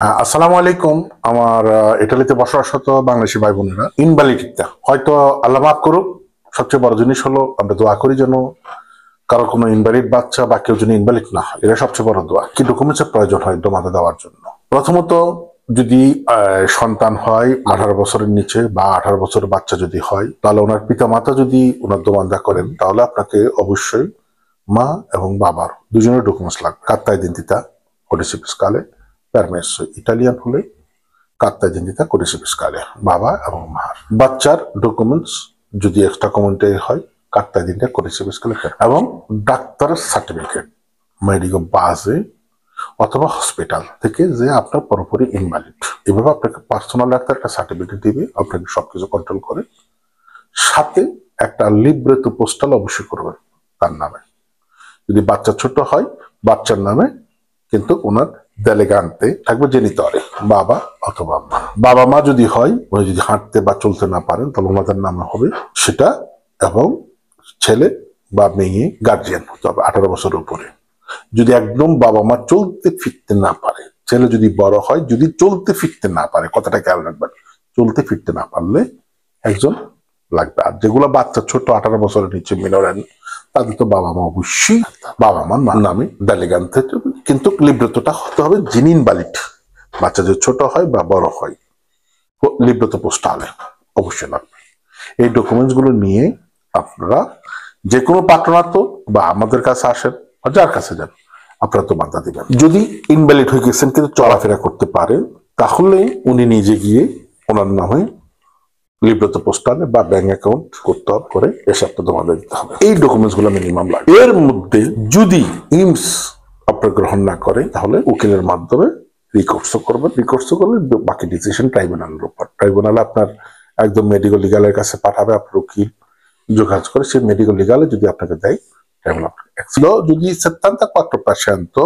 আসসালামু আলাইকুম। আমার ইটালিতে বসবাসরত বাংলাদেশি ভাই বোনেরা, ইনভ্যালিডিটিটা হয়তো আল্লাহ মাফ করুক। সবচেয়ে বড় জিনিস হলো আমরা দোয়া করি যেন কারো কোনো ইনভ্যালিড বাচ্চা বা কেউ যেন ইনভ্যালিড না হয়। এটা সবচেয়ে বড় দোয়া। কি ডকুমেন্টসের প্রয়োজন হয় দোমাতে দেওয়ার জন্য? প্রথমত, যদি সন্তান হয় 18 বছরের নিচে বা 18 বছরের বাচ্চা যদি হয়, তাহলে ওনার পিতা মাতা যদি ওনার দোমান্দা করেন, তাহলে আপনাকে অবশ্যই মা এবং বাবার দুজনের ডকুমেন্টস লাগবে। কার্তা আইডেন্টিতা, codice fiscale, permesso ইটালিয়ান হলে কার্তা আইডেন্টিতা, codice fiscale, বাবা এবং মার। বাচ্চার ডকুমেন্টস যদি এক্সট্রা কমিউনিটি হয়, কার্তা আইডেন্টিতা, codice fiscale এবং ডাক্তারের সার্টিফিকেট মেডিকেল বাসে অথবা হসপিটাল থেকে যে আপনার পুরোপুরি ইনভ্যালিড। এভাবে আপনাকে পার্সোনাল ডাক্তার একটা সার্টিফিকেট দিবে, আপনাকে সবকিছু কন্ট্রোল করে। সাথে একটা লিব্রেতো পোস্টাল অবশ্যই করবেন তার নামে। যদি বাচ্চা ছোট হয়, বাচ্চার নামে কিন্তু ওনার দেলেগান্তে থাকবে জেনিতরে, বাবা অথবা মা। বাবা মা যদি হয়, উনি যদি হাঁটতে বা চলতে না পারেন, তাহলে ওনাদের নামে হবে সেটা। এবং ছেলে বা মেয়ে গার্জিয়ান হতে হবে 18 বছরের উপরে। যদি একদম বাবা মা চলতে ফিরতে না পারে, ছেলে যদি বড় হয়, যদি চলতে ফিরতে না পারে, কথাটা খেয়াল রাখবেন, চলতে ফিরতে না পারলে একজন লাগবে। আর যেগুলো বাচ্চা ছোট 18 বছরের নিচে মিনোরেন, তাদের তো বাবা মা অবশ্যই বাবা মার নামে দেলেগান্তে, কিন্তু লিব্রেতোটা হতে হবে যিনি ইনভ্যালিড। বাচ্চা যে ছোট হয় বা বড় হয়, লিব্রেতো পোস্টালে অবশ্যই লাগবে। এই ডকুমেন্টস গুলো নিয়ে আপনারা যে কোনো পাত্রনাত্য বা আমাদের কাছে আসেন, যার কাছে যান, আপনারা তো বাধা দিবেন। যদি ইনভ্যালিড হয়ে গেছেন কিন্তু চলাফেরা করতে পারে, তাহলে উনি নিজে গিয়ে ওনার নামে লিব্রেতো পোস্টালে বা ব্যাংক অ্যাকাউন্ট করতে হবে, করে এসে আপনার জমা দিতে হবে। এই ডকুমেন্টস গুলো মিনিমাম লাগে। এর মধ্যে যদি ইমস আপনার গ্রহণ না করে, তাহলে উকিলের মাধ্যমে রিকোর্সও করবেন। রিকোর্সও করলে বাকি ডিসিশন ট্রাইব্যুনালের উপর। ট্রাইব্যুনালে আপনার একদম মেডিকেল লিগালের কাছে পাঠাবে, আপনার উকিল যোগাযোগ করে সেই মেডিকেল লিগালে যদি আপনাকে দেয়, যদি 74%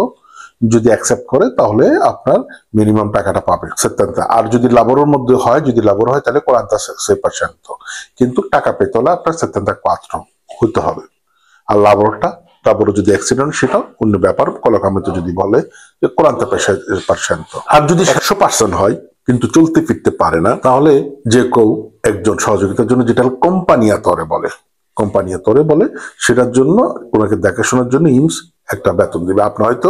যদি অ্যাকসেপ্ট করে, তাহলে আপনার মিনিমাম টাকাটা পাবে 70। আর যদি লাবোরের মধ্যে হয়, যদি লাবোর হয়, তাহলে 46%। কিন্তু টাকা পেতে হলে আপনার 74 হতে হবে। আর লাবোরে যদি অ্যাক্সিডেন্ট, সেটা অন্য ব্যাপার। কলকামিতে যদি বলে যে 40%। আর যদি 100% হয় কিন্তু চলতে ফিরতে পারে না, তাহলে যে কেউ একজন সহযোগিতার জন্য, যেটা কোম্পানিয়াতরে বলে, সেটার জন্য ওনাকে দেখাশোনার জন্য ইমস একটা বেতন দিবে। আপনি হয়তো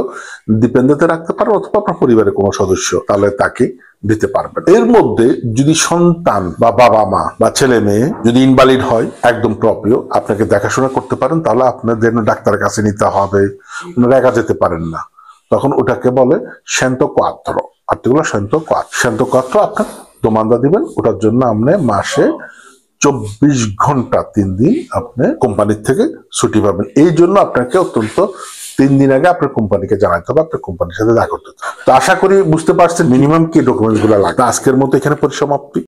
ডিপেন্ডেন্টে রাখতে পারেন অথবা আপনার পরিবারের কোনো সদস্য, তাহলে তাকে দিতে পারবেন। এর মধ্যে যদি সন্তান বা বাবা মা বা ছেলে মেয়ে যদি ইনভ্যালিড হয়, একদম প্রপ্রিয়, আপনাকে দেখাশোনা করতে পারেন, তাহলে আপনাদের ডাক্তারের কাছে নিতে হবে, ওনারা একা যেতে পারেন না। তখন ওটাকে বলে সেন্তো কোয়াত্র, আর্টিকুলো সেন্তো কোয়াত্র আপনার দোমান্দা দিবেন। ওটার জন্য আপনি মাসে 24 ঘন্টা 3 দিন আপনি কোম্পানির থেকে ছুটি পাবেন। এই জন্য আপনাকে অত্যন্ত 3 দিন আগে আপনার কোম্পানিকে জানাতে হবে, আপনার কোম্পানির সাথে দেখা করতে হবে। তো আশা করি বুঝতে পারছেন মিনিমাম কি ডকুমেন্টস গুলো লাগবে। আজকের মতো এখানে পরিসমাপ্তি।